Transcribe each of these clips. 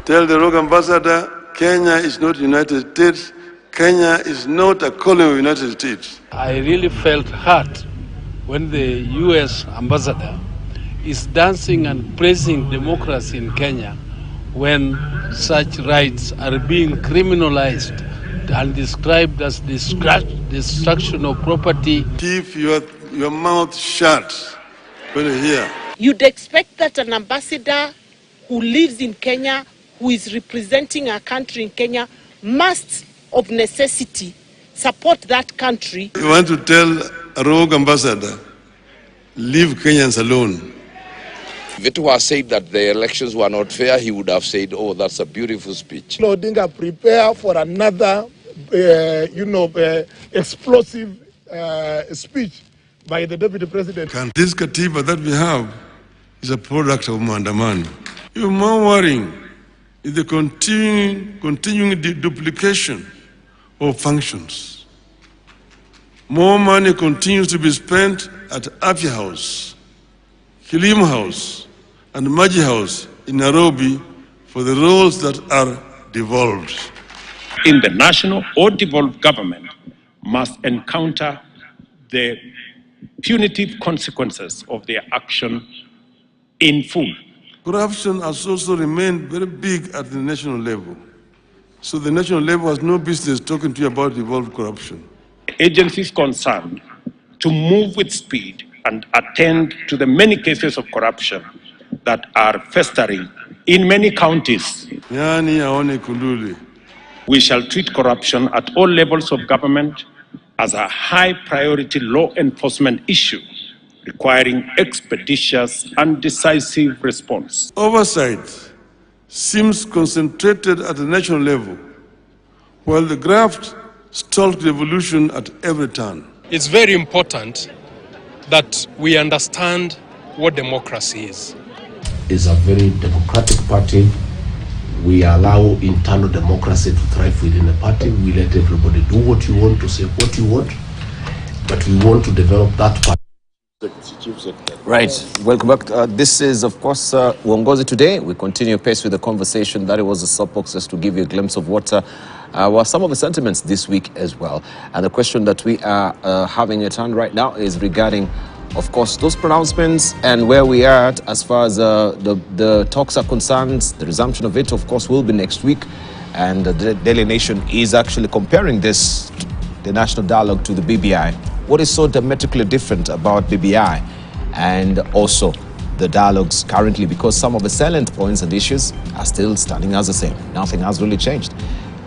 Tell the rogue ambassador, Kenya is not United States. Kenya is not a colony of the United States. I really felt hurt when the U.S. ambassador is dancing and praising democracy in Kenya when such rights are being criminalized and described as destruction of property. Keep your mouth shut when you hear. You'd expect that an ambassador who lives in Kenya, who is representing our country in Kenya, must, of necessity, support that country. You want to tell a rogue ambassador, leave Kenyans alone. If it was said that the elections were not fair, he would have said, oh, that's a beautiful speech. Odinga prepare for another, explosive speech by the deputy president. And this katiba that we have is a product of Mandamani. Even more worrying is the continuing duplication of functions. More money continues to be spent at Afya House, Kilimo House, and Maji House in Nairobi for the roles that are devolved. In the national or devolved government must encounter the punitive consequences of their action in full. Corruption has also remained very big at the national level. So the national level has no business talking to you about devolved corruption. Agencies concerned to move with speed and attend to the many cases of corruption that are festering in many counties. We shall treat corruption at all levels of government as a high priority law enforcement issue requiring expeditious and decisive response. Oversight seems concentrated at the national level, while the graft stalks revolution at every turn. It's very important that we understand what democracy is. It's a very democratic party. We allow internal democracy to thrive within the party. We let everybody do what you want, to say what you want, but we want to develop that party. Right. Welcome back. This is, of course, Uongozi Today. We continue pace with the conversation. That was a soapbox just to give you a glimpse of what were some of the sentiments this week as well. And the question that we are having at hand right now is regarding, of course, those pronouncements and where we are at as far as the talks are concerned. The resumption of it, of course, will be next week. And the Daily Nation is actually comparing this, the national dialogue, to the BBI. What is so dramatically different about BBI and also the dialogues currently? Because some of the salient points and issues are still standing as the same. Nothing has really changed.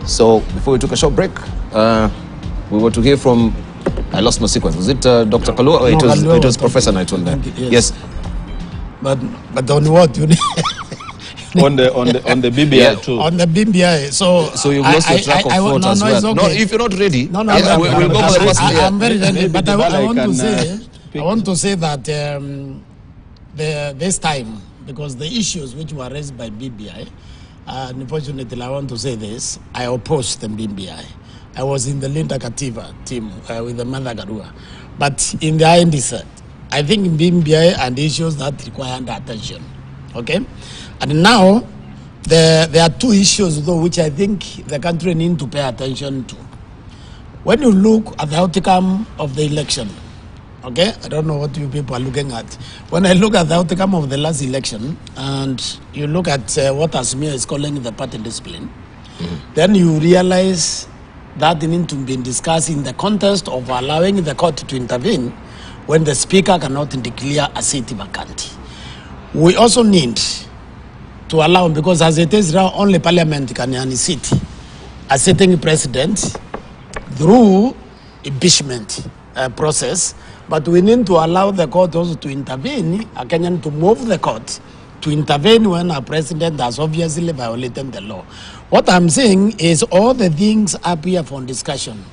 So before we took a short break, we were to hear from, I lost my sequence. Was it Dr. Kalua? Or it was Professor Naitol then? Yes. But on what? You on the BBI too. On the BBI. So you've lost your track of thought as well. Okay. No, if you're not ready, we'll go for the first player. I'm very ready, but I want to say that this time, because the issues which were raised by BBI, unfortunately, I want to say this, I opposed the BBI. I was in the Linda Kativa team with the Mother Garua. But in the end, I think BBI and issues that require attention. Okay? And now, there are two issues, though, which I think the country needs to pay attention to. When you look at the outcome of the election, okay, I don't know what you people are looking at. When I look at the outcome of the last election, and you look at what Asmia is calling the party discipline, then you realize that needs to be discussed in the context of allowing the court to intervene when the speaker cannot declare a seat vacant. We also need to allow, because as it is now, only parliament can sit a sitting president through impeachment process, but we need to allow the court also to intervene, a Kenyan to move the court to intervene when a president has obviously violated the law. What I'm saying is all the things up here for discussion,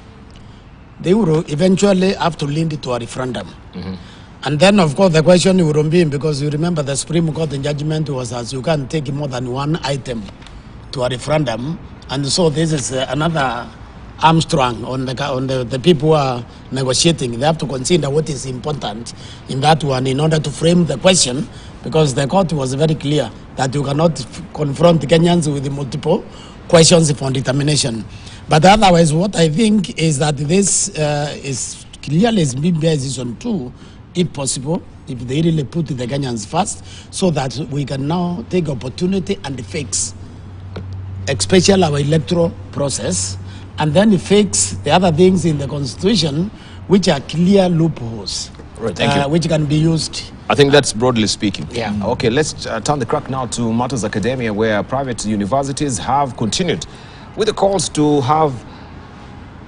they will eventually have to lead to a referendum. And then, of course, the question will be, because you remember the Supreme Court in judgment was as you can't take more than one item to a referendum. And so this is another Armstrong on the people who are negotiating. They have to consider what is important in that one in order to frame the question, because the court was very clear. that you cannot confront Kenyans with multiple questions upon determination. But otherwise, what I think is that this is clearly BBI season 2, if possible, if they really put the Kenyans first, so that we can now take opportunity and fix, especially our electoral process, and then fix the other things in the constitution, which are clear loopholes, right, thank you. Which can be used. I think that's broadly speaking. Yeah. Okay, let's turn the crack now to matters academia, where private universities have continued with the calls to have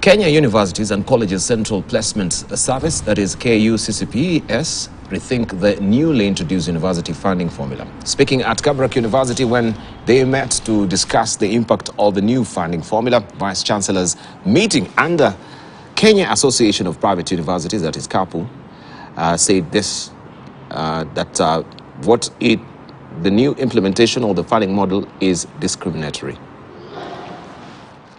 Kenya Universities and Colleges Central Placement Service, that is KUCCPS, rethink the newly introduced university funding formula. Speaking at Kabarak University when they met to discuss the impact of the new funding formula, Vice Chancellors meeting under Kenya Association of Private Universities, that is KAPU, said this, the new implementation of the funding model is discriminatory.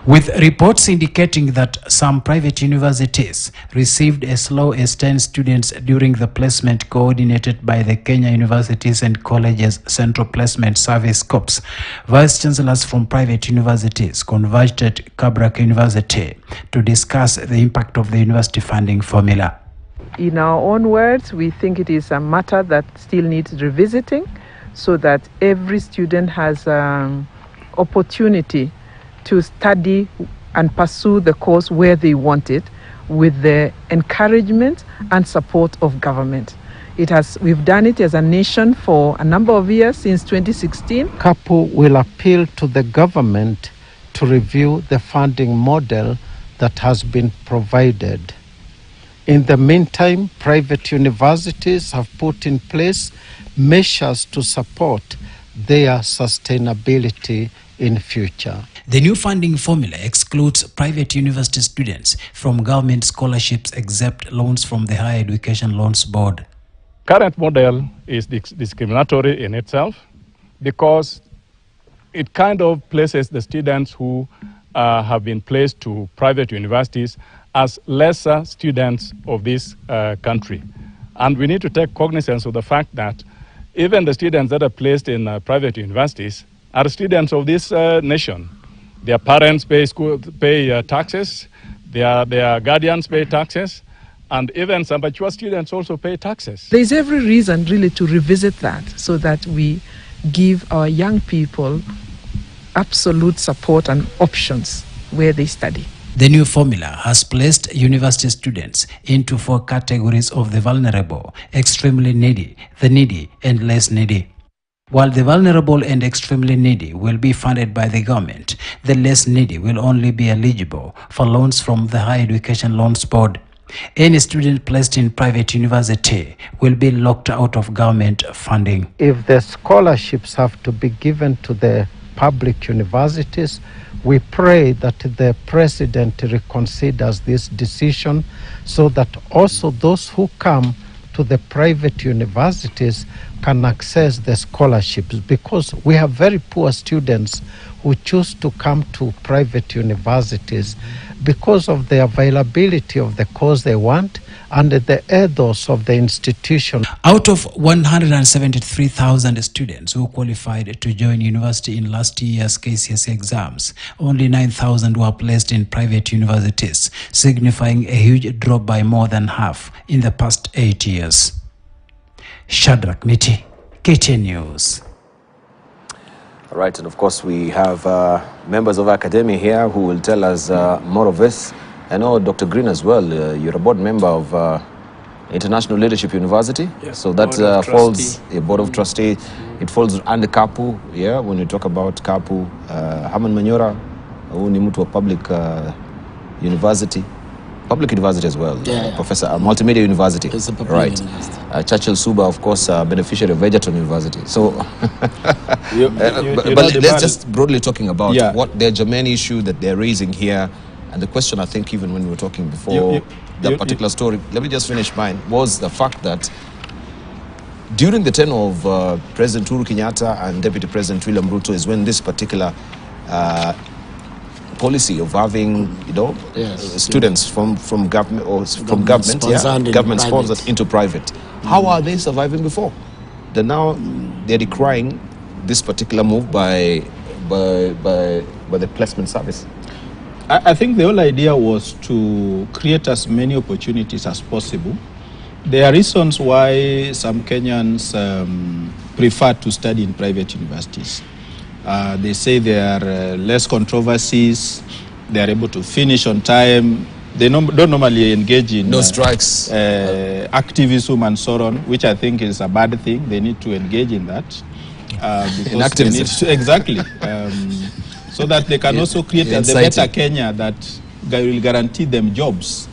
With reports indicating that some private universities received as low as 10 students during the placement coordinated by the Kenya Universities and Colleges Central Placement Service COPS, vice chancellors from private universities converged at Kabarak University to discuss the impact of the university funding formula. In our own words, we think it is a matter that still needs revisiting so that every student has opportunity to study and pursue the course where they want it, with the encouragement and support of government. We've done it as a nation for a number of years, since 2016. KAPU will appeal to the government to review the funding model that has been provided. In the meantime, private universities have put in place measures to support their sustainability in future. The new funding formula excludes private university students from government scholarships except loans from the Higher Education Loans Board. Current model is discriminatory in itself because it kind of places the students who have been placed to private universities as lesser students of this country. And we need to take cognizance of the fact that even the students that are placed in private universities are students of this nation. Their parents pay taxes, their guardians pay taxes, and even some mature students also pay taxes. There's every reason really to revisit that so that we give our young people absolute support and options where they study. The new formula has placed university students into 4 categories of the vulnerable, extremely needy, the needy, and less needy. While the vulnerable and extremely needy will be funded by the government, the less needy will only be eligible for loans from the Higher Education Loans Board. Any student placed in private university will be locked out of government funding. If the scholarships have to be given to the public universities, we pray that the president reconsiders this decision so that also those who come to the private universities can access the scholarships, because we have very poor students who choose to come to private universities because of the availability of the course they want and the ethos of the institution. Out of 173,000 students who qualified to join university in last year's KCSE exams, only 9,000 were placed in private universities, signifying a huge drop by more than half in the past 8 years. Shadrach Miti, KTN News. All right, and of course we have members of academia here who will tell us more of this. I know Dr. Green as well, you're a board member of International Leadership University. Yes, so that falls, a board of trustee, it falls under KAPU, yeah, when you talk about KAPU. Haman Manyora, who ni mtu wa public university. Public university as well, Professor, Multimedia University, right? Churchill Suba, of course, beneficiary of Egerton University. So, but let's just broadly talking about what their germane issue that they're raising here, and the question I think even when we were talking before that particular story, let me just finish mine, was the fact that during the tenure of President Uhuru Kenyatta and Deputy President William Ruto is when this particular policy of having, students from government or from government sponsored into private. How are they surviving before? They're now decrying this particular move by the placement service? I think the whole idea was to create as many opportunities as possible. There are reasons why some Kenyans prefer to study in private universities. They say there are less controversies, they are able to finish on time, they don't normally engage in no strikes, activism and so on, which I think is a bad thing. They need to engage in that. In activism. Exactly. So that they can also create the better Kenya that will guarantee them jobs.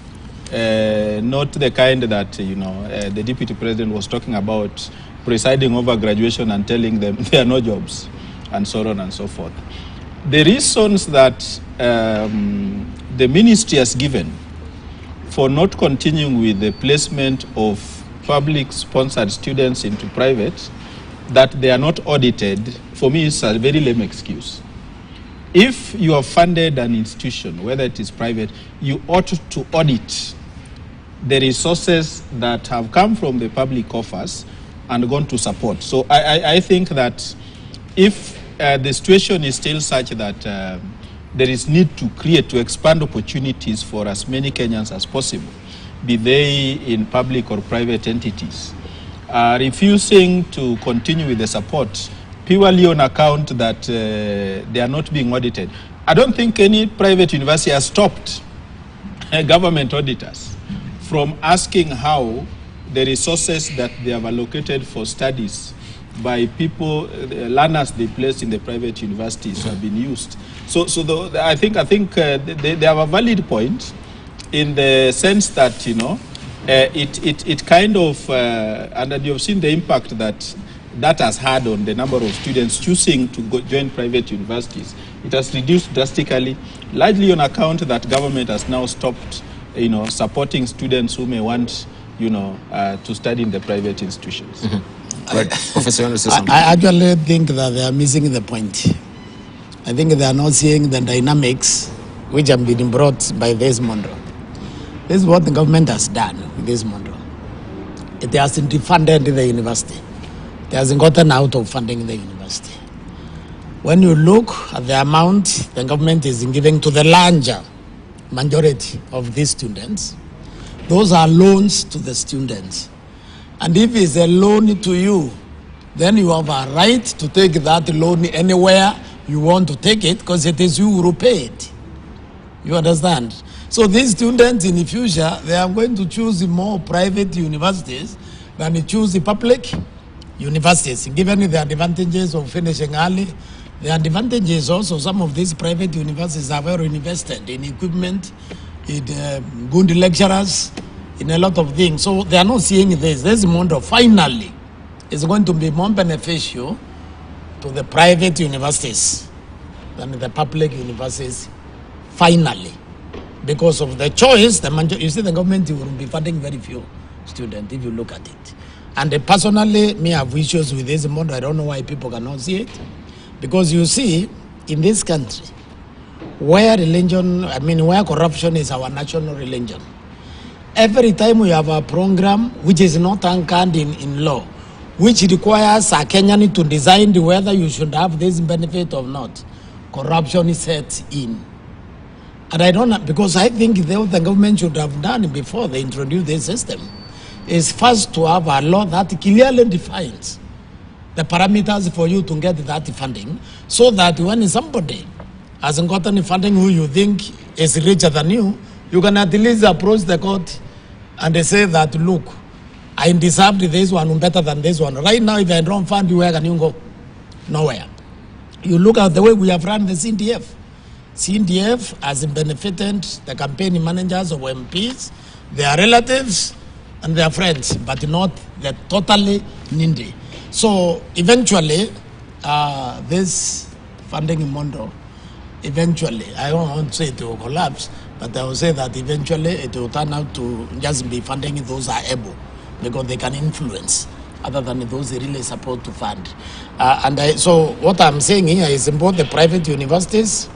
Not the kind that, the deputy president was talking about, presiding over graduation and telling them there are no jobs, and so on and so forth. The reasons that the ministry has given for not continuing with the placement of public-sponsored students into private, that they are not audited, for me is a very lame excuse. If you have funded an institution, whether it is private, you ought to audit the resources that have come from the public coffers and gone to support. So I think that if the situation is still such that there is need to expand opportunities for as many Kenyans as possible, be they in public or private entities, refusing to continue with the support purely on account that they are not being audited. I don't think any private university has stopped government auditors from asking how the resources that they have allocated for studies by people, learners they place in the private universities have been used. So I think they have a valid point in the sense that, it kind of, and you've seen the impact that has had on the number of students choosing to join private universities. It has reduced drastically, largely on account that government has now stopped, supporting students who may want, to study in the private institutions. Right. Professor, I actually think that they are missing the point. I think they are not seeing the dynamics which have been brought by this model. This is what the government has done with this model. It hasn't defunded the university. It hasn't gotten out of funding the university. When you look at the amount the government is giving to the larger majority of these students, those are loans to the students. And if it's a loan to you, then you have a right to take that loan anywhere you want to take it, because it is you who pay it. You understand? So these students in the future, they are going to choose more private universities than they choose the public universities, given the advantages of finishing early. The advantages also, some of these private universities are very invested in equipment, in good lecturers, in a lot of things. So they are not seeing this. This model finally is going to be more beneficial to the private universities than the public universities, finally. Because of the choice, you see the government will be funding very few students if you look at it. And personally, me have issues with this model. I don't know why people cannot see it. Because you see, in this country, where corruption is our national religion, every time we have a program which is not anchored in law, which requires a Kenyan to design whether you should have this benefit or not, corruption is set in. And I don't know, because I think what the government should have done before they introduced this system is first to have a law that clearly defines the parameters for you to get that funding, so that when somebody hasn't gotten funding who you think is richer than you can at least approach the court and they say that, look, I deserved this one better than this one. Right now, if I don't fund you, where can you go? Nowhere. You look at the way we have run the CNDF. CNDF has benefited the campaign managers of MPs, their relatives, and their friends, but not the totally needy. So eventually, this funding model, eventually, I don't want to say it will collapse, but I will say that eventually it will turn out to just be funding those are able, because they can influence, other than those they really support to fund. So what I'm saying here is in both the private universities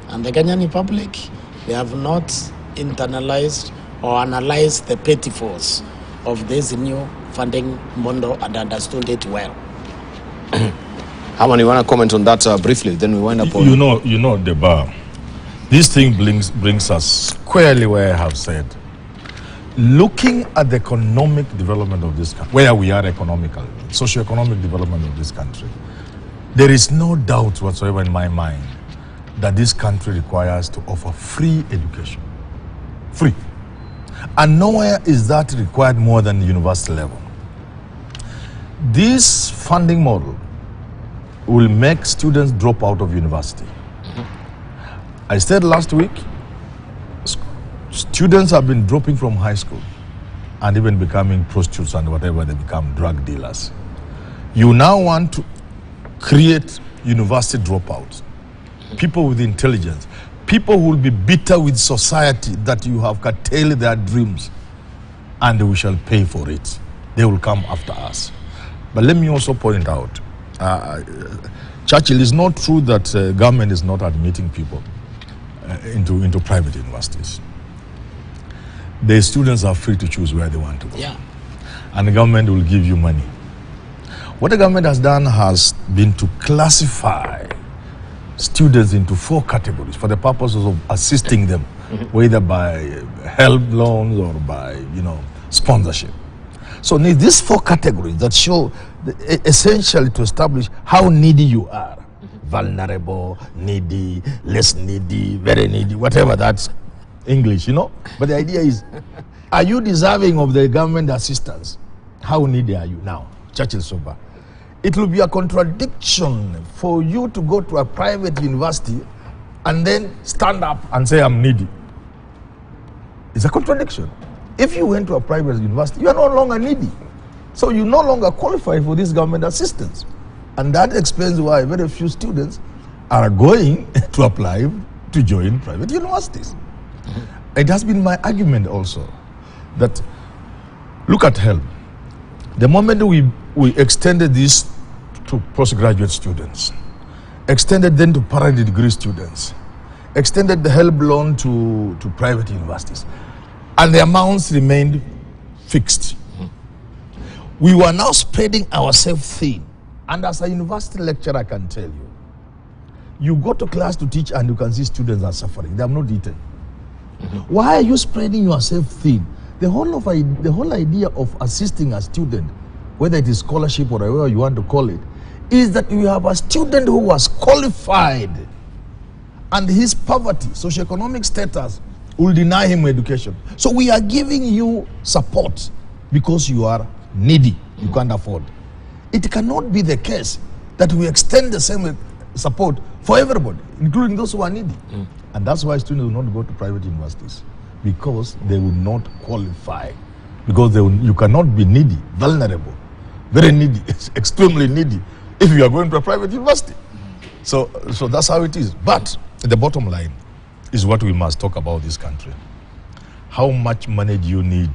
and the Kenyan public, they have not internalized or analyzed the pitfalls of this new funding model and understood it well. Haman, you want to comment on that briefly? Then we wind up on... You know, Deba, this thing brings us squarely where I have said, looking at the economic development of this country, where we are economically, socio-economic development of this country, there is no doubt whatsoever in my mind that this country requires to offer free education. Free. And nowhere is that required more than the university level. This funding model will make students drop out of university. I said last week, students have been dropping from high school and even becoming prostitutes and whatever, they become drug dealers. You now want to create university dropouts, people with intelligence, people who will be bitter with society that you have curtailed their dreams, and we shall pay for it. They will come after us. But let me also point out, Churchill, it's not true that government is not admitting people into private universities. The students are free to choose where they want to go. Yeah. And the government will give you money. What the government has done has been to classify students into 4 categories for the purposes of assisting them, whether by help loans or by, sponsorship. So these 4 categories that show essentially to establish how needy you are. Vulnerable, needy, less needy, very needy, whatever that's English, But the idea is, are you deserving of the government assistance? How needy are you now? Churchill Soba. It will be a contradiction for you to go to a private university and then stand up and say, I'm needy. It's a contradiction. If you went to a private university, you are no longer needy. So you no longer qualify for this government assistance. And that explains why very few students are going to apply to join private universities. It has been my argument also that, look at help. The moment we extended this to postgraduate students, extended then to parallel degree students, extended the help loan to private universities, and the amounts remained fixed. We were now spreading ourselves thin. And as a university lecturer, I can tell you, you go to class to teach and you can see students are suffering. They have not eaten. Why are you spreading yourself thin? The whole idea of assisting a student, whether it is scholarship or whatever you want to call it, is that you have a student who was qualified and his poverty, socioeconomic status, will deny him education. So we are giving you support because you are needy, you can't afford. It cannot be the case that we extend the same support for everybody, including those who are needy. And that's why students will not go to private universities, because they will not qualify. Because you cannot be needy, vulnerable, very needy, extremely needy, if you are going to a private university. So that's how it is. But the bottom line is what we must talk about this country. How much money do you need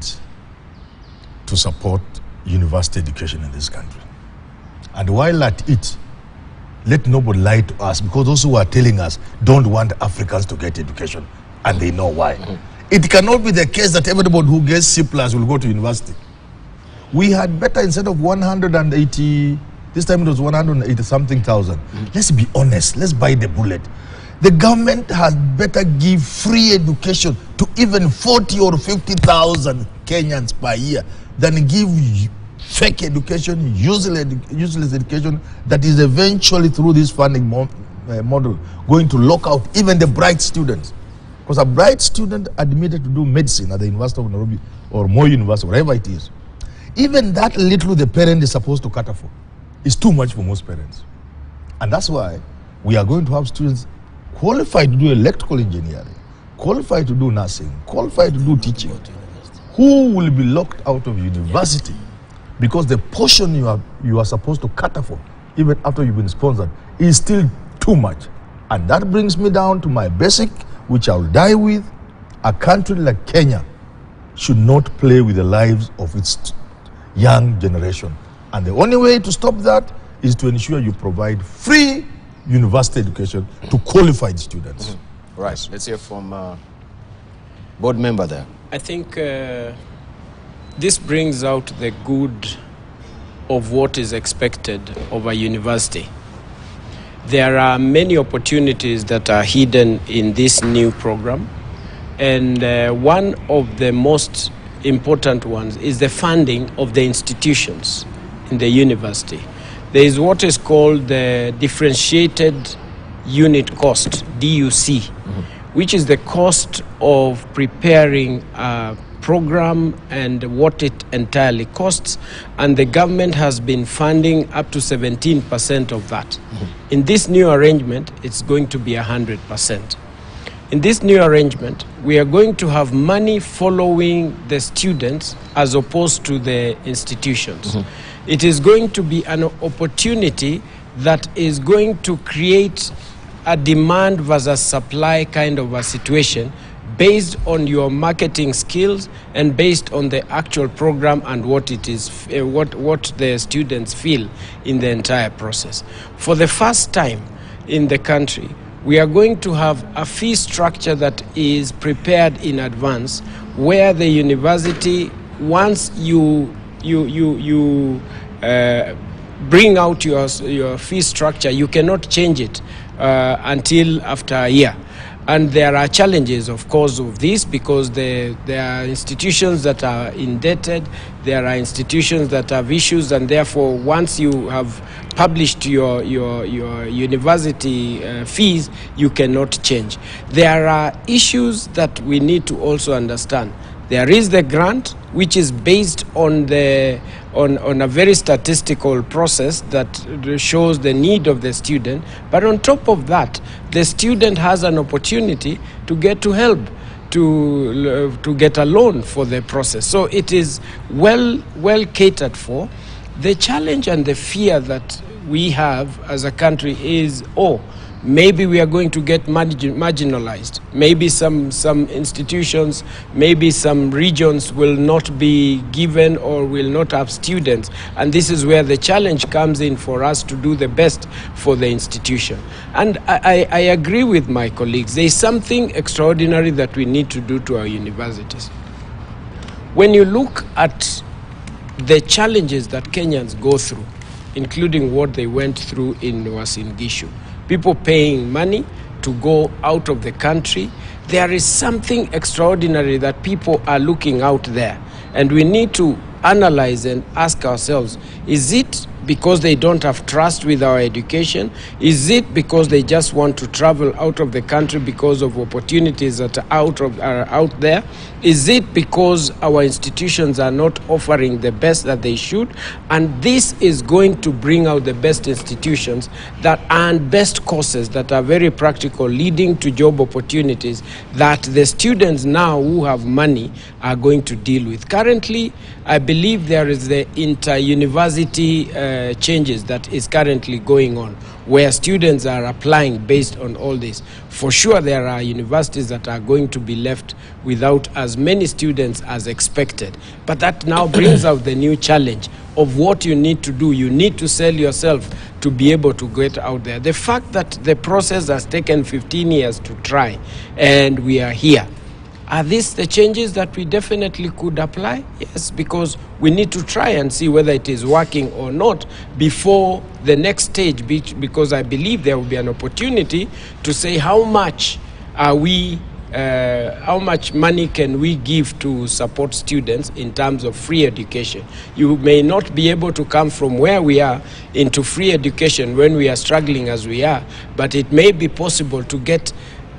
to support university education in this country? And while at it, let nobody lie to us, because those who are telling us don't want Africans to get education, and they know why. It cannot be the case that everybody who gets C+ will go to university. We had better, instead of 180, this time it was 180 something thousand. Let's be honest, let's bite the bullet. The government has better give free education to even 40 or 50,000 Kenyans per year than give fake education, useless education that is eventually, through this funding model, going to lock out even the bright students. Because a bright student admitted to do medicine at the University of Nairobi or Moi University, wherever it is, even that little the parent is supposed to cater for is too much for most parents. And that's why we are going to have students qualified to do electrical engineering, qualified to do nursing, qualified to do teaching, who will be locked out of university because the portion you are supposed to cater for, even after you've been sponsored, is still too much. And that brings me down to my basic, which I'll die with. A country like Kenya should not play with the lives of its young generation. And the only way to stop that is to ensure you provide free university education to qualified students. Right. Let's hear from board member there. I think this brings out the good of what is expected of a university. There are many opportunities that are hidden in this new program, and one of the most important ones is the funding of the institutions in the university. There is what is called the differentiated unit cost, DUC, which is the cost of preparing a program and what it entirely costs, and the government has been funding up to 17% of that. In this new arrangement, it's going to be 100%. In this new arrangement, we are going to have money following the students as opposed to the institutions. It is going to be an opportunity that is going to create a demand versus supply kind of a situation based on your marketing skills and based on the actual program and what it is, what the students feel in the entire process. For the first time in the country, we are going to have a fee structure that is prepared in advance, where the university, once you bring out your fee structure, you cannot change it until after a year. And there are challenges, of course, of this, because there are institutions that are indebted, there are institutions that have issues, and therefore once you have published your university fees, you cannot change. There are issues that we need to also understand. There is the grant, which is based on a very statistical process that shows the need of the student. But on top of that, the student has an opportunity to get to help, to get a loan for the process. So it is well catered for. The challenge and the fear that we have as a country is, maybe we are going to get marginalized. Maybe some institutions, maybe some regions will not be given or will not have students. And this is where the challenge comes in for us to do the best for the institution. And I agree with my colleagues. There is something extraordinary that we need to do to our universities. When you look at the challenges that Kenyans go through, including what they went through in Uasin Gishu, people paying money to go out of the country. There is something extraordinary that people are looking out there. And we need to analyze and ask ourselves, is it because they don't have trust with our education? Is it because they just want to travel out of the country because of opportunities that are out there? Is it because our institutions are not offering the best that they should? And this is going to bring out the best institutions that and best courses that are very practical, leading to job opportunities that the students now who have money are going to deal with. Currently, I believe there is the inter-university changes that is currently going on, where students are applying based on all this. For sure, there are universities that are going to be left without as many students as expected. But that now brings out the new challenge of what you need to do. You need to sell yourself to be able to get out there. The fact that the process has taken 15 years to try, and we are here. Are these the changes that we definitely could apply? Yes, because we need to try and see whether it is working or not before the next stage, because I believe there will be an opportunity to say how much money can we give to support students in terms of free education. You may not be able to come from where we are into free education when we are struggling as we are, but it may be possible to get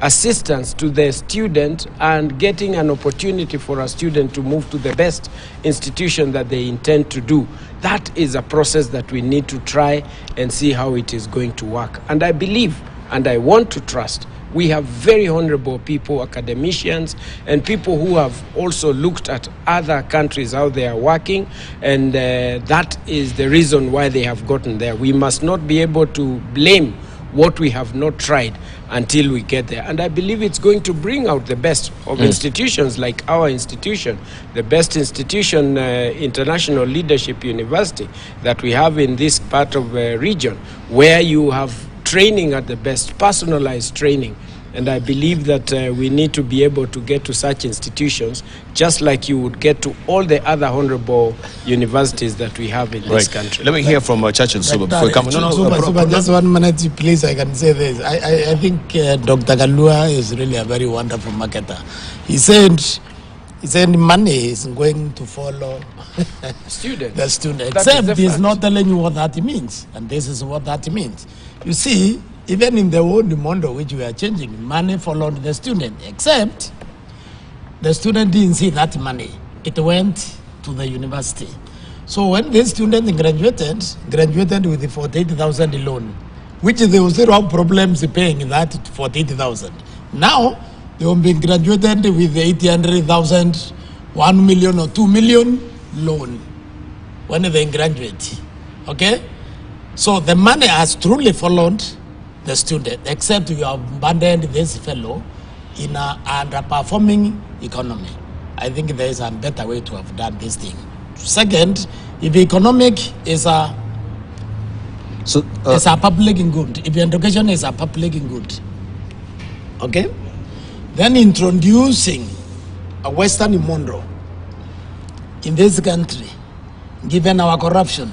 assistance to the student and getting an opportunity for a student to move to the best institution that they intend to do. That is a process that we need to try and see how it is going to work. And I believe, and I want to trust, we have very honorable people, academicians, and people who have also looked at other countries, how they are working, and that is the reason why they have gotten there. We must not be able to blame what we have not tried until we get there. And I believe it's going to bring out the best of institutions like our institution, the best institution, International Leadership University, that we have in this part of the region, where you have training at the best, personalized training, And I believe that we need to be able to get to such institutions, just like you would get to all the other honorable universities that we have in this country. Let me hear from Churchill Suba before we come. Suba, just 1 minute, please. I can say this. I think Dr. Kalua is really a very wonderful marketer. He said money is going to follow the student. Except he's not telling you what that means. And this is what that means. You see, even in the old model which we are changing, money followed the student, except the student didn't see that money. It went to the university. So when the student graduated with the 48,000 loan, which they will still have problems paying that 48,000. Now, they will be graduated with 800,000, 1 million or 2 million loan when they graduate. Okay? So the money has truly followed the student, except you have abandoned this fellow in an underperforming economy. I think there is a better way to have done this thing. Second, if economic is a public good, if education is a public good, okay, then introducing a Western model in this country, given our corruption,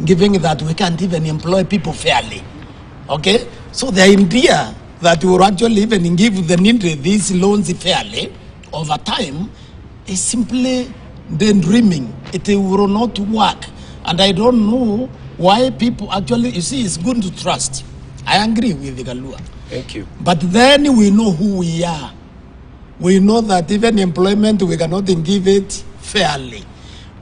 given that we can't even employ people fairly, okay. So the idea that we will actually even give the needy these loans fairly over time is simply daydreaming. It will not work. And I don't know why people actually, you see, it's good to trust. I agree with the Kalua. Thank you. But then we know who we are. We know that even employment, we cannot give it fairly.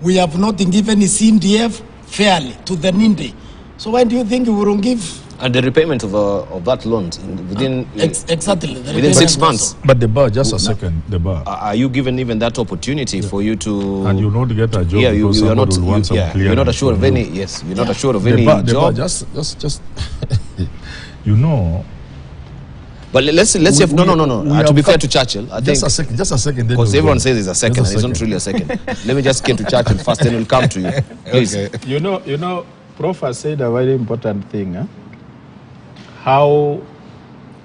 We have not given CNDF fairly to the needy. So why do you think we will give? And the repayment of that loan within within 6 months. But the bar, just a second, the bar. Are you given even that opportunity for you to? And you not get a job. Yeah, you are not. You're not assured of any. Yes, you're not assured of any job. The bar, just you know. But let's have no. To be fair to Churchill, I think just a second. Because everyone says it's a second, and it's not really a second. Let me just get to Churchill first, then we'll come to you. Please. Okay. You know, Prof has said a very important thing. Huh? How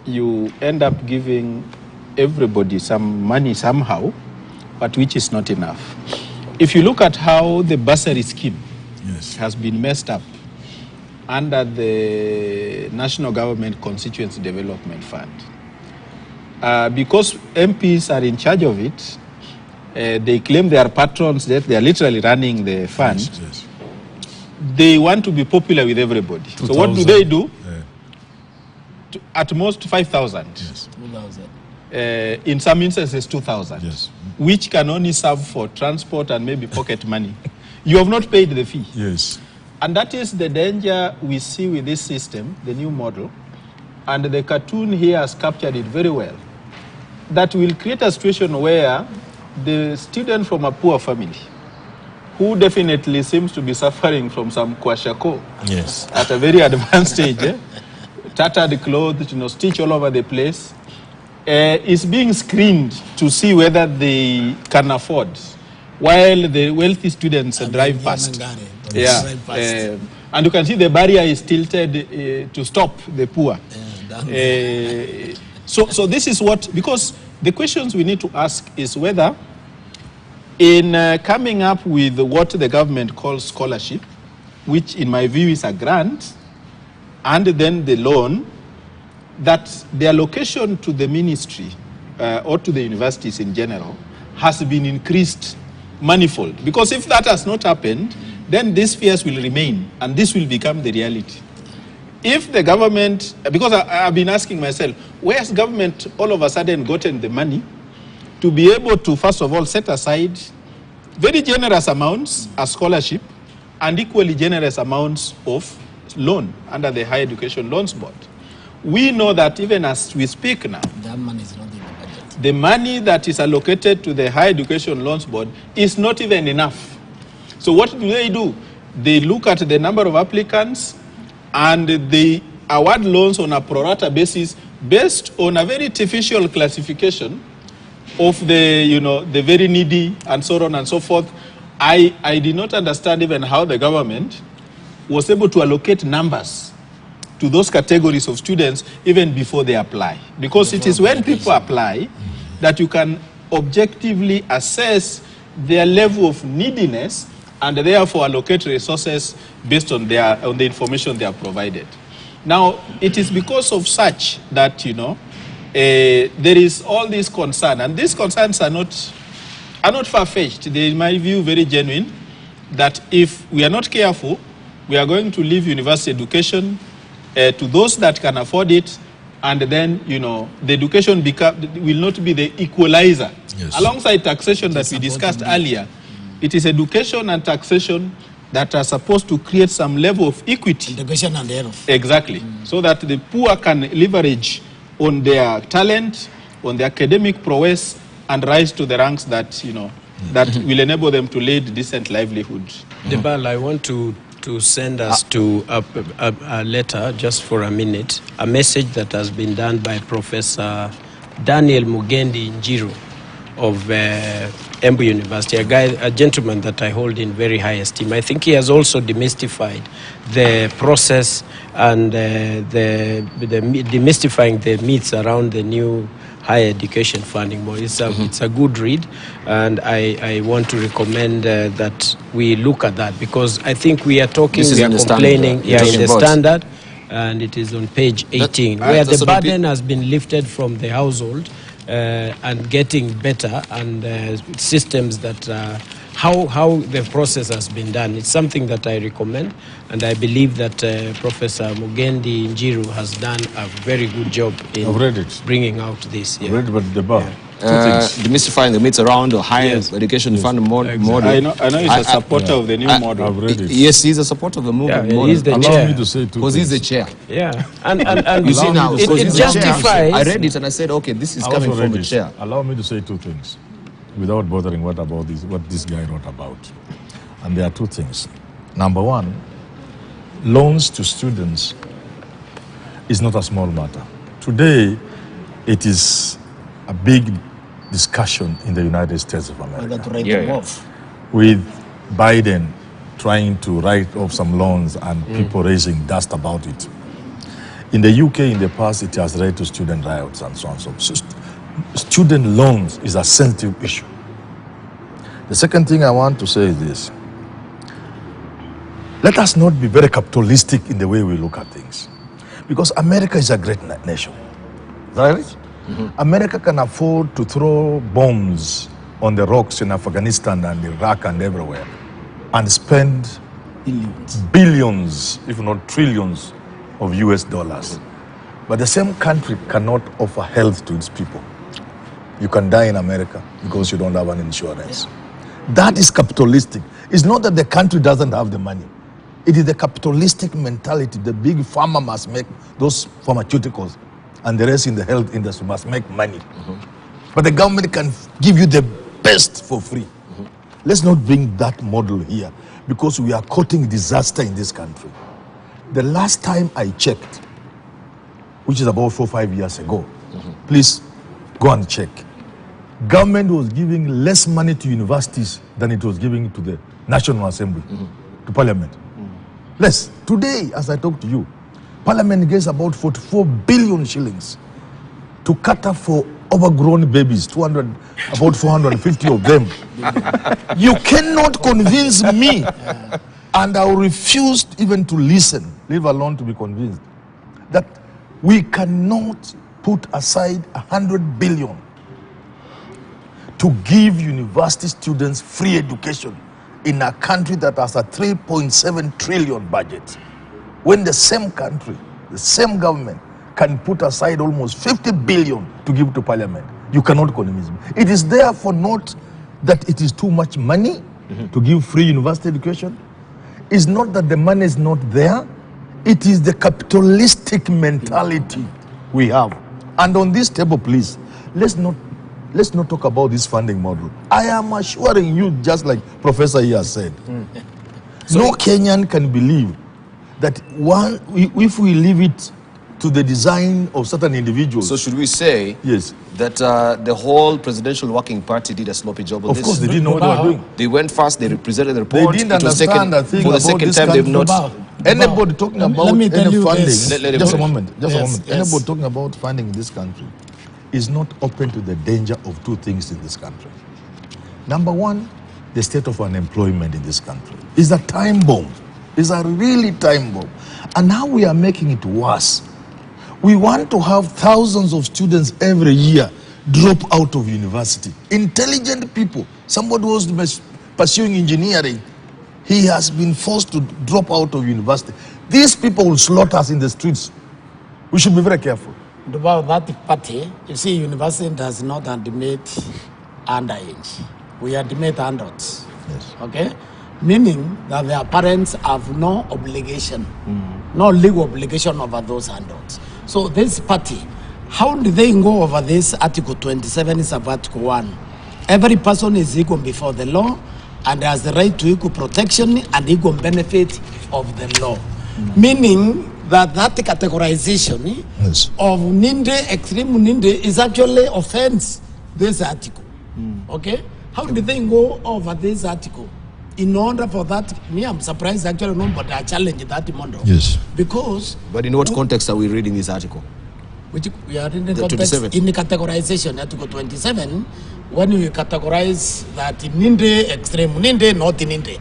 you end up giving everybody some money somehow, but which is not enough. If you look at how the bursary scheme has been messed up under the National Government Constituency Development Fund, because MPs are in charge of it, they claim they are patrons, that they are literally running the fund. Yes. They want to be popular with everybody. So what do they do? At most 5,000. Yes. 2,000. In some instances 2,000. Yes. Which can only serve for transport and maybe pocket money. You have not paid the fee. Yes. And that is the danger we see with this system, the new model. And the cartoon here has captured it very well. That will create a situation where the student from a poor family, who definitely seems to be suffering from some kwashako at a very advanced stage, tattered clothes, stitch all over the place, is being screened to see whether they can afford, while the wealthy students drive past. And you can see the barrier is tilted to stop the poor. So this is what, because the questions we need to ask is whether in coming up with what the government calls scholarship, which in my view is a grant, and then the loan, that the allocation to the ministry or to the universities in general has been increased manifold. Because if that has not happened, then these fears will remain, and this will become the reality. If the government, because I've been asking myself, where has government all of a sudden gotten the money to be able to, first of all, set aside very generous amounts as scholarship and equally generous amounts of loan under the Higher Education Loans Board? We know that even as we speak now, that money is not in the budget. The money that is allocated to the Higher Education Loans Board is not even enough. So what do? They look at the number of applicants and they award loans on a pro rata basis based on a very artificial classification of the, the very needy and so on and so forth. I did not understand even how the government was able to allocate numbers to those categories of students even before they apply. Because it is when people apply that you can objectively assess their level of neediness and therefore allocate resources based on the information they are provided. Now, it is because of such that, there is all this concern, and these concerns are not far-fetched. They, in my view, very genuine, that if we are not careful, we are going to leave university education to those that can afford it, and then, the education will not be the equalizer. Yes. Alongside taxation that we discussed earlier, it is education and taxation that are supposed to create some level of equity. Education and health. Exactly. So that the poor can leverage on their talent, on their academic prowess, and rise to the ranks that, that will enable them to lead decent livelihoods. Debal, I want to send us to a letter, just for a minute, a message that has been done by Professor Daniel Mugendi Njiru of Embu University, a gentleman that I hold in very high esteem. I think he has also demystified the process and demystifying the myths around the new higher education funding model. It's a good read, and I want to recommend that we look at that, because I think we are complaining in the standard, and it is on page 18, where the burden has been lifted from the household and getting better, and systems that how the process has been done. It's something that I recommend, and I believe that Professor Mugendi Njiru has done a very good job in bringing out this. I've read about the bar. Demystifying the myths around the higher education fund model. I know he's a supporter of the new model. I've read it. Yes, he's a supporter of the movement model. He's the Allow chair. me to say two Because he's the things. chair. Yeah, and You see now, it justifies. I read it and I said, okay, this is I coming also from read the it. chair. Allow me to say two things without bothering what this guy wrote about. And there are two things. Number one, loans to students is not a small matter. Today, it is a big discussion in the United States of America. With Biden trying to write off some loans and people raising dust about it. In the UK, in the past, it has led to student riots and so on. So student loans is a sensitive issue. The second thing I want to say is this. Let us not be very capitalistic in the way we look at things. Because America is a great nation. Right? America can afford to throw bombs on the rocks in Afghanistan and Iraq and everywhere and spend billions, if not trillions, of US dollars. But the same country cannot offer health to its people. You can die in America because you don't have an insurance. That is capitalistic. It's not that the country doesn't have the money. It is the capitalistic mentality. The big pharma must make those pharmaceuticals, and the rest in the health industry must make money. But the government can give you the best for free. Let's not bring that model here, because we are courting disaster in this country. The last time I checked, which is about 4 or 5 years ago, please go and check. Government was giving less money to universities than it was giving to the National Assembly, to Parliament. Less. Today, as I talk to you, Parliament gets about 44 billion shillings to cater for overgrown babies, about 450 of them. You cannot convince me, and I will refuse even to listen, leave alone to be convinced, that we cannot put aside 100 billion to give university students free education in a country that has a 3.7 trillion budget, when the same country, the same government, can put aside almost 50 billion to give to Parliament. You cannot convince me. It is therefore not that it is too much money to give free university education. It's not that the money is not there. It is the capitalistic mentality we have. And on this table, please, let's not talk about this funding model. I am assuring you, just like Professor here said, no Kenyan can believe that if we leave it to the design of certain individuals. So should we say that the whole presidential working party did a sloppy job on this? Of course, they didn't know what they were doing. They went fast, they represented the report. They didn't understand that thing for the second time, they've not. Anybody talking about let me tell any you funding, this. just a moment. Yes. Anybody talking about funding in this country is not open to the danger of two things in this country. Number one, the state of unemployment in this country is a time bomb. It's a really time bomb. And now we are making it worse. We want to have thousands of students every year drop out of university. Intelligent people, somebody who was pursuing engineering, he has been forced to drop out of university. These people will slaughter us in the streets. We should be very careful. About that party, you see, university does not admit underage. We admit adults. Yes. Okay? Meaning that their parents have no obligation, no legal obligation over those adults. So this party, how do they go over this Article 27 is of Article 1? Every person is equal before the law and has the right to equal protection and equal benefit of the law. Meaning that categorization of Ninde, extreme Ninde, is actually offense this article. Okay? How did they go over this article? In order for that, me, I'm surprised actually nobody challenged that model. Yes. Because... But in what context are we reading this article? Which we are in the context, 27. in the categorization, Article 27, when we categorize that in Ninde, extreme Ninde, not in Ninde.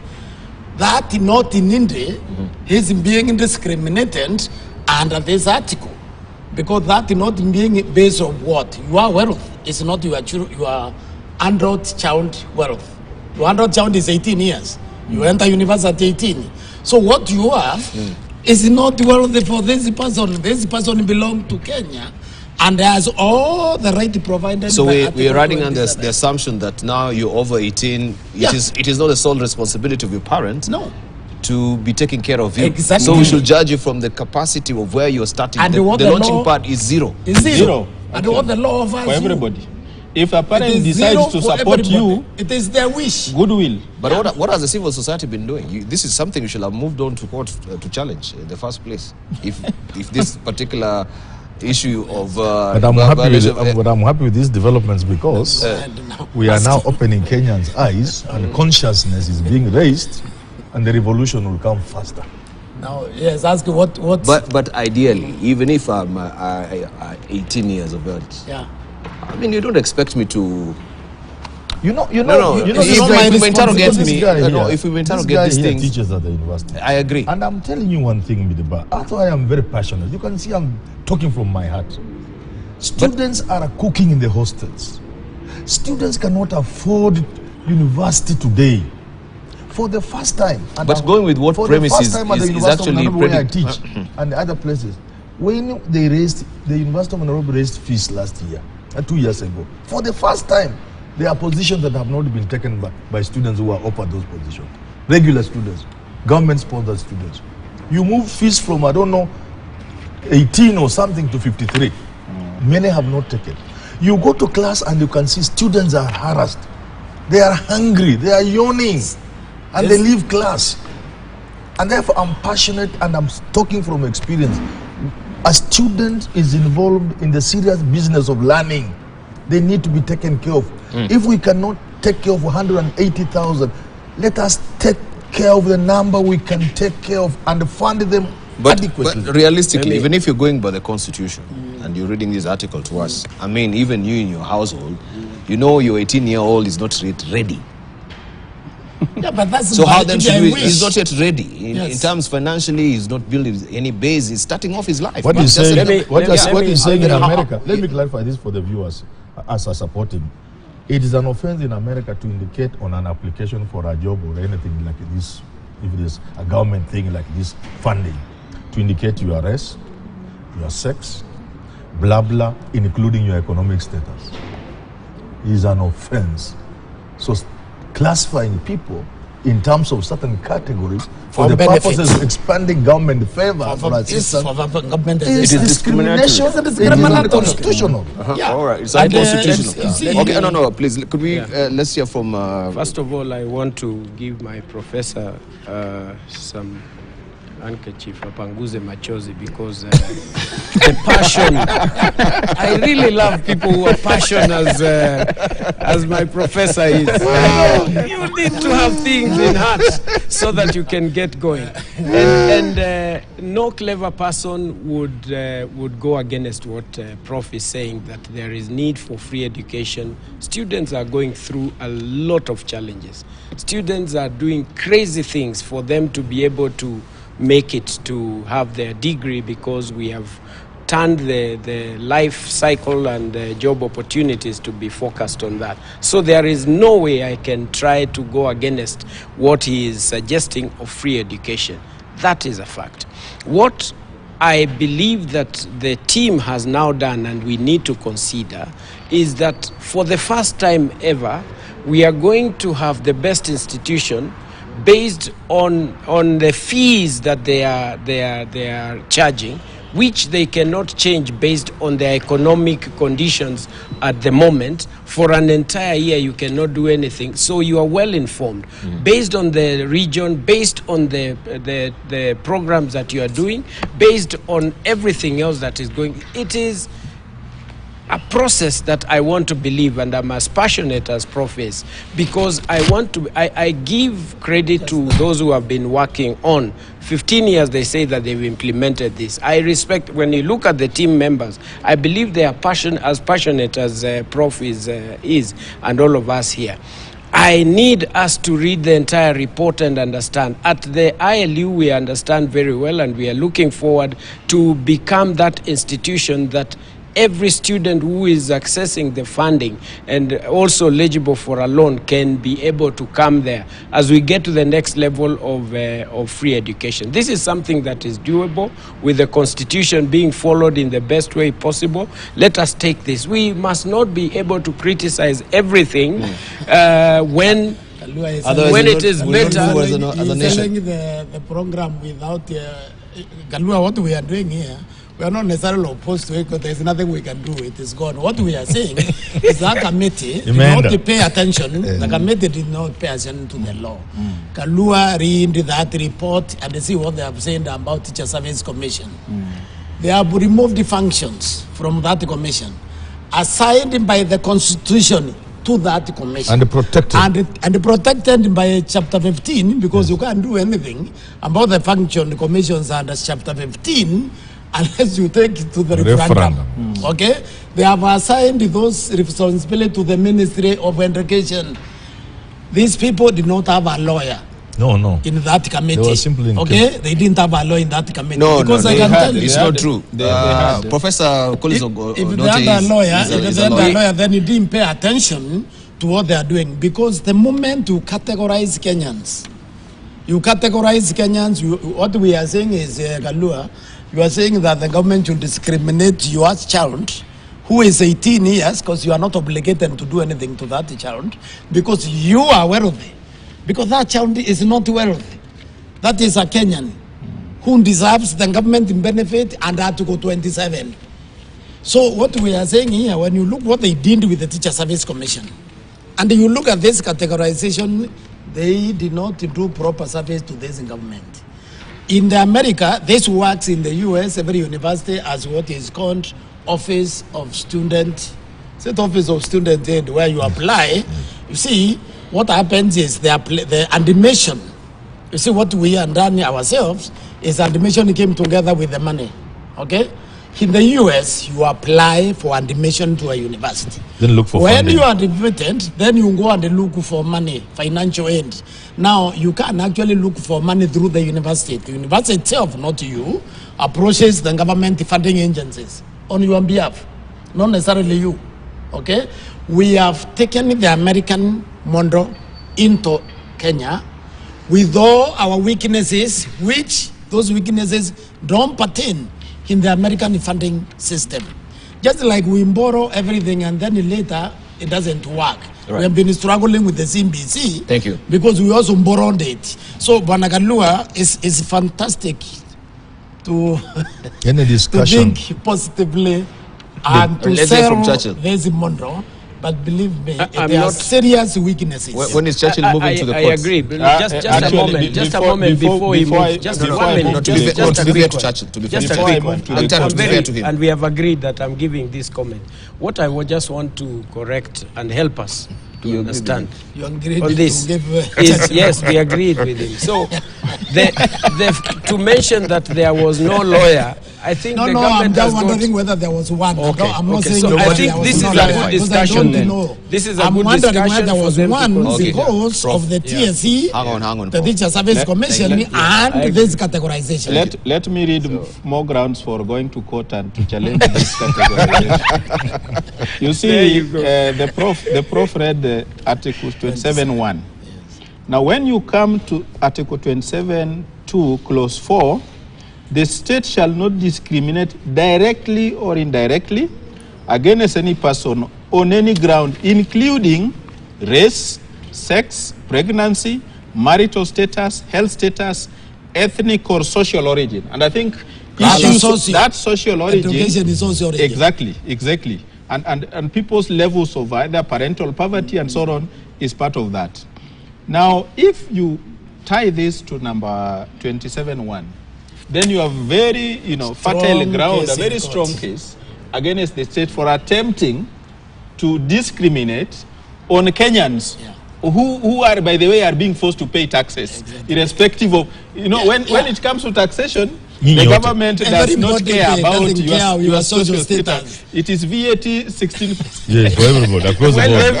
That not in Ninde is being discriminated under this article. Because that not being based on what? Your wealth. It's not your adult child wealth. Your adult child is 18 years. You enter university at 18. So what you are is not wealthy for this person. This person belongs to Kenya and has all the right provided. So we are running under the assumption that now you're over 18. It is not the sole responsibility of your parents. No. To be taking care of you. Exactly. So we should judge you from the capacity of where you're starting. And the launching law part is zero. Is zero. And what the law offers for everybody. You. If a parent decides to support you, it is their wish. Goodwill. But what has the civil society been doing? This is something you should have moved on to court to challenge in the first place. If this particular issue of but I'm happy with these developments because we are now opening Kenyans' eyes and consciousness is being raised, and the revolution will come faster. Now, yes, ask what. But ideally, even if I'm 18 years of age, yeah. I mean, you don't expect me to. If you interrogate me, if you interrogate these things, teachers at the university. I agree. And I'm telling you one thing, Midiba. Although I am very passionate, you can see I'm talking from my heart. Students are cooking in the hostels. Students cannot afford university today. For the first time. But going with what premises is actually where I teach and the other places. When they raised, the University of Nairobi raised fees last year, 2 years ago. For the first time, there are positions that have not been taken by students who are offered those positions. Regular students, government-sponsored students. You move fees from, I don't know, 18 or something to 53. Many have not taken. You go to class and you can see students are harassed. They are hungry, they are yawning, and they leave class. And therefore, I'm passionate and I'm talking from experience. A student is involved in the serious business of learning. They need to be taken care of. If we cannot take care of 180,000, let us take care of the number we can take care of and fund them adequately. But realistically, even if you're going by the Constitution and you're reading this article to us, I mean, even you in your household, you know your 18-year-old is not yet ready. Yeah, but that's so how then should we? He's not yet ready in terms financially. He's not building any base. He's starting off his life. What he's saying in America. Let me clarify this for the viewers as a supporting. It is an offense in America to indicate on an application for a job or anything like this, if it is a government thing like this, funding, to indicate your race, your sex, blah blah, including your economic status. It is an offense. So classifying people in terms of certain categories for the purposes of expanding government favor for assistance is discrimination. It's unconstitutional. All right, it's unconstitutional. Okay, no, please, could we let's hear from. First of all, I want to give my professor some handkerchief apanguze machozi because the passion. I really love people who are passionate as my professor is. You need to have things in heart so that you can get going. And no clever person would go against what Prof is saying, that there is need for free education. Students are going through a lot of challenges. Students are doing crazy things for them to be able to make it to have their degree, because we have turned the life cycle and the job opportunities to be focused on that. So there is no way I can try to go against what he is suggesting of free education. That is a fact. What I believe that the team has now done, and we need to consider, is that for the first time ever, we are going to have the best institution based on the fees that they are charging, which they cannot change based on their economic conditions at the moment. For an entire year, you cannot do anything. So you are well informed, based on the region, based on the programs that you are doing, based on everything else that is going. It is a process that I want to believe, and I'm as passionate as Prof is, because I give credit to those who have been working on 15 years. They say that they've implemented this. I respect, when you look at the team members, I believe they are as passionate as Prof is, and all of us here. I need us to read the entire report and understand. At the ILU, we understand very well, and we are looking forward to become that institution that every student who is accessing the funding and also eligible for a loan can be able to come there as we get to the next level of free education. This is something that is doable with the Constitution being followed in the best way possible. Let us take this. We must not be able to criticize everything when it is better. He's selling the program without Galua. What we are doing here, we are not necessarily opposed to it, because there's nothing we can do. It is gone. What we are saying is that committee did not pay attention. The committee did not pay attention to the law. Kalua read that report and see what they have said about Teacher Service Commission. They have removed the functions from that commission, assigned by the Constitution to that commission. And protected. And protected by Chapter 15, because you can't do anything about the function commissions under Chapter 15 unless you take it to the referendum. Okay? They have assigned those responsibilities to the Ministry of Education. These people did not have a lawyer. No. In that committee. They were simply okay? They didn't have a lawyer in that committee. No, because I can tell you. It's not true. Professor Collins if they had a lawyer, then he didn't pay attention to what they are doing. Because the moment you categorize Kenyans, what we are saying is, Galua, you are saying that the government should discriminate your child who is 18 years, because you are not obligated to do anything to that child, because you are wealthy. Because that child is not wealthy. That is a Kenyan who deserves the government benefit under Article 27. So what we are saying here, when you look what they did with the Teacher Service Commission, and you look at this categorization, they did not do proper service to this government. In the America, this works in the US, every university has what is called Office of Student Aid, where you apply. You see, what happens is the admission. You see, what we have done ourselves is admission came together with the money. Okay? In the US, you apply for admission to a university. Then look for when funding. you are admitted, then you go and look for money, financial aid. Now, you can actually look for money through the university. The university itself, not you, approaches the government funding agencies on your behalf, not necessarily you. Okay? We have taken the American model into Kenya with all our weaknesses, which those weaknesses don't pertain in the American funding system. Just like we borrow everything and then later it doesn't work. Right. We have been struggling with the CBC. Thank you. Because we also borrowed it. So Banagalua is fantastic to, to think positively and to serve this model. But believe me, I'm there are not- serious weaknesses. When is Churchill moving to the I courts? agree. Just a moment before he moves. Just before 1 I minute. move to Just the- a to be fair quick to one. Churchill, to be fair Just to a quick him. one. I'm trying to be fair to him. And we have agreed that I'm giving this comment. What I would just want to correct and help us to understand You agreed on this to give, is, yes, we agreed with him. So to mention that there was no lawyer, I think No, the no, I'm government has just got... wondering whether there was one. Okay, I'm not okay. saying So that I think there was this is no a lawyer, good because I discussion don't then. know. This is a I'm good wondering whether discussion there for was them to one consider. because Prof. of the TSE, Hang on. the Teacher Service Commission, and this categorization. Let me read more grounds for going to court and to challenge this categorization. You see, the prof read Article 27.1. Now, when you come to Article 27.2, Clause 4, the state shall not discriminate directly or indirectly against any person on any ground, including race, sex, pregnancy, marital status, health status, ethnic or social origin. And I think that social origin... Education is social origin. Exactly. And people's levels of either parental poverty and so on is part of that. Now, if you tie this to number 27.1, then you have very, fertile ground, a very strong case against the state for attempting to discriminate on Kenyans who are, by the way, are being forced to pay taxes, irrespective of, when it comes to taxation, the government does not care about your social status. It is VAT 16%. Yes, for everybody, across the board.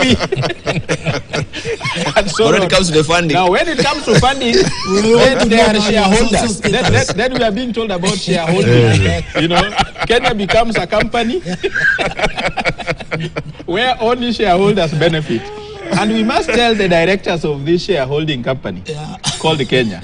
And so when it comes to the funding. Now, when it comes to funding, then they are shareholders. Then we are being told about shareholding. Kenya becomes a company where only shareholders benefit. And we must tell the directors of this shareholding company called Kenya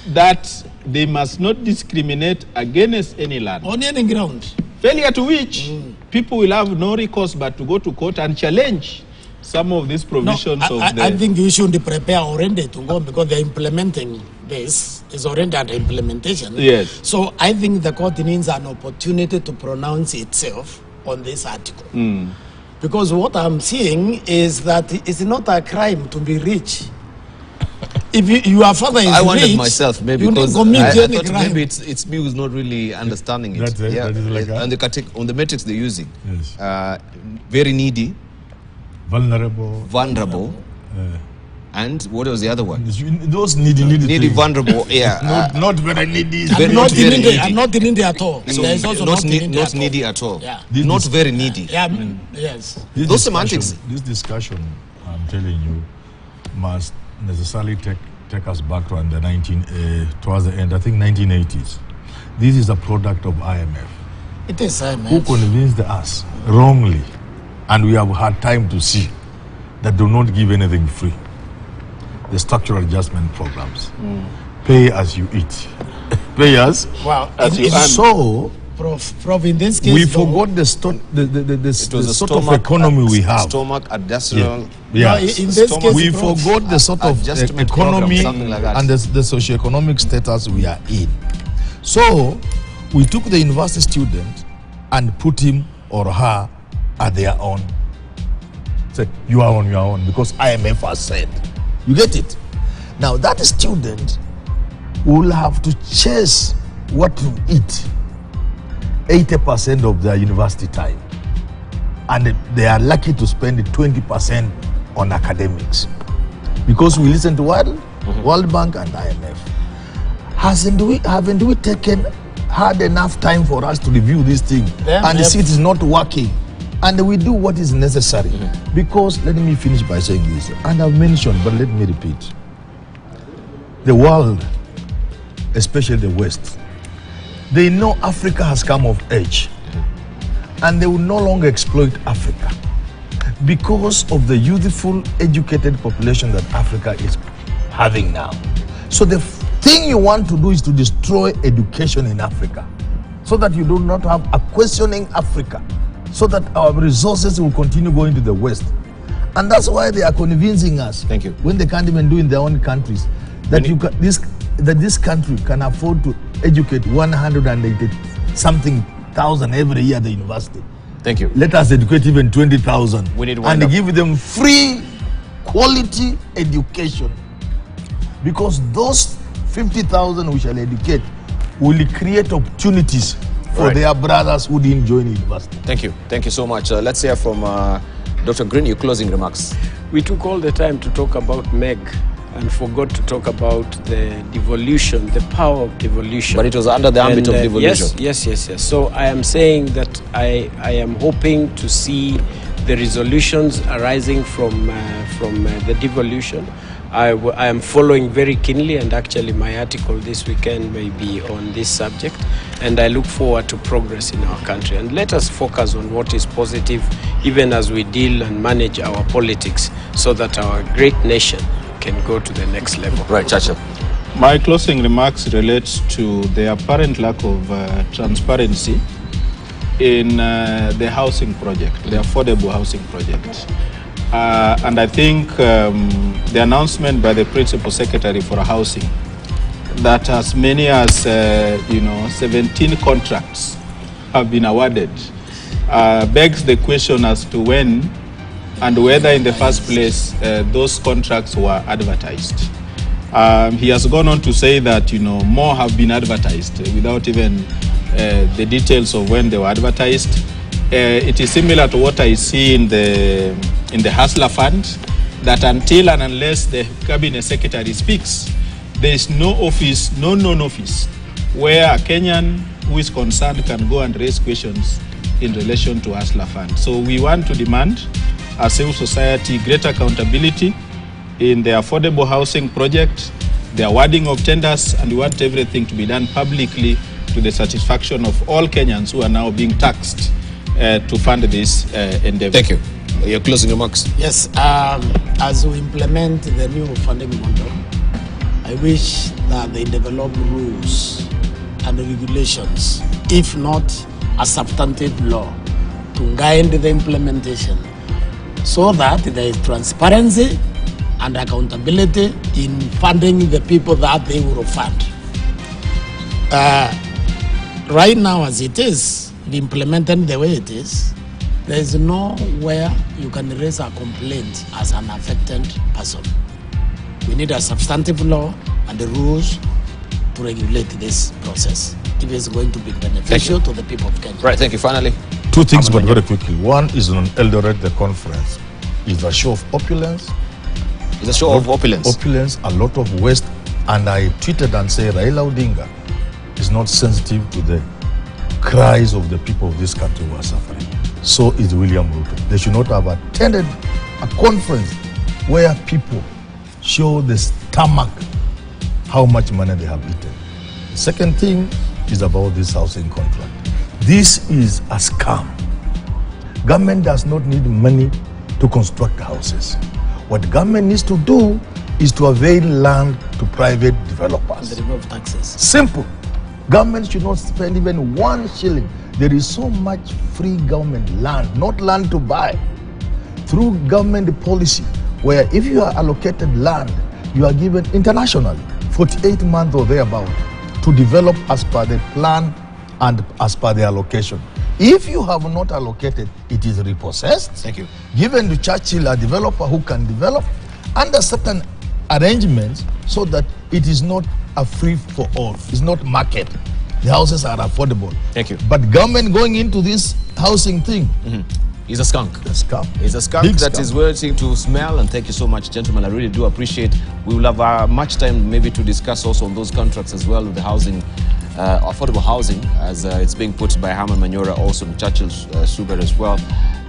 that they must not discriminate against any land. On any ground. Failure to which people will have no recourse but to go to court and challenge some of these provisions I think you should prepare already to go because they're implementing this. Is already under implementation. Yes. So I think the court needs an opportunity to pronounce itself on this article. Because what I'm seeing is that it's not a crime to be rich. If your father is rich, I wondered myself, maybe because I thought crime. maybe it's me who's not really understanding it. That's it. Yeah. That is like And on the metrics they're using, Yes. very needy, vulnerable, and what was the other one? Those needy, vulnerable, yeah. Not very needy. Not needy at all. So There's also not needy at all. Yeah. Not very needy. Yeah. Yes. Those semantics. This discussion, I'm telling you, must necessarily take us back to towards the end, I think 1980s. This is a product of IMF. It is IMF. Who convinced us wrongly, and we have had time to see that do not give anything free. The structural adjustment programs. Pay as you eat. Pay as you earn. So, Prof, in this case, we forgot the sort of economy we have. Stomach, industrial. Yeah. In this case, we forgot the sort of economy program, like and the socioeconomic status we are in. So, we took the university student and put him or her at their own. Say, you are on your own because IMF has said. You get it? Now, that student will have to chase what to eat 80% of their university time. And they are lucky to spend 20% on academics. Because we listen to World Bank and IMF. Haven't we had enough time for us to review this thing and see it is not working? And we do what is necessary. Because, let me finish by saying this, and I've mentioned, but let me repeat. The world, especially the West, they know Africa has come of age. And they will no longer exploit Africa because of the youthful, educated population that Africa is having now. So the thing you want to do is to destroy education in Africa so that you do not have a questioning Africa, so that our resources will continue going to the West. And that's why they are convincing us, thank you, when they can't even do in their own countries, that this country can afford to educate 180-something thousand every year at the university. Thank you. Let us educate even 20,000. We need and give them free quality education. Because those 50,000 we shall educate will create opportunities for their brothers who didn't join university. Thank you. Thank you so much. Let's hear from Dr. Green, your closing remarks. We took all the time to talk about MEG and forgot to talk about the devolution, the power of devolution. But it was under the ambit of devolution. Yes. So I am saying that I am hoping to see the resolutions arising from the devolution. I am following very keenly, and actually my article this weekend may be on this subject, and I look forward to progress in our country. And let us focus on what is positive, even as we deal and manage our politics, so that our great nation can go to the next level. Right, Chacha. My closing remarks relates to the apparent lack of transparency in the housing project, the affordable housing project. And I think the announcement by the Principal Secretary for Housing that as many as 17 contracts have been awarded begs the question as to when and whether in the first place those contracts were advertised. He has gone on to say that more have been advertised without even the details of when they were advertised. It is similar to what I see in the Hustler Fund, that until and unless the Cabinet Secretary speaks, there is no office, no known office, where a Kenyan who is concerned can go and raise questions in relation to Hustler Fund. So we want to demand, as civil society, greater accountability in the affordable housing project, the awarding of tenders, and we want everything to be done publicly to the satisfaction of all Kenyans who are now being taxed to fund this endeavor. Thank you. Your closing remarks. Yes, as we implement the new funding model, I wish that they develop rules and regulations, if not a substantive law, to guide the implementation, so that there is transparency and accountability in funding the people that they will fund. Right now, as it is, implemented the way it is, there is nowhere you can raise a complaint as an affected person. We need a substantive law and the rules to regulate this process if it's going to be beneficial to the people of Kenya. Right, thank you. Finally, two things, but very quickly. One is on Eldoret, the conference. It's a show of opulence. It's a show of opulence. Opulence, a lot of waste. And I tweeted and said, Raila Odinga is not sensitive to the cries of the people of this country who are suffering. So is William Ruto. They should not have attended a conference where people show the stomach how much money they have eaten. The second thing is about this housing contract. This is a scam. Government does not need money to construct houses. What government needs to do is to avail land to private developers. And remove taxes. Simple. Government should not spend even 1 shilling. There is so much free government land, not land to buy, through government policy, where if you are allocated land, you are given internationally 48 months or thereabout to develop as per the plan and as per the allocation. If you have not allocated, it is repossessed. Thank you. Given to Churchill, a developer who can develop under certain arrangements so that it is not a free for all. It's not market. The houses are affordable. Thank you. But government going into this housing thing is a skunk. A skunk. It's a skunk that is waiting to smell. And thank you so much, gentlemen. I really do appreciate. We will have much time maybe to discuss also on those contracts as well with the housing, affordable housing, as it's being put by Herman Manyora, also Churchill Sugar as well.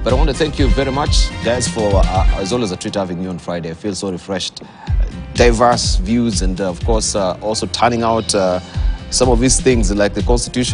But I want to thank you very much, guys, for, it's always a treat having you on Friday. I feel so refreshed. Diverse views and, of course, also turning out some of these things like the Constitution.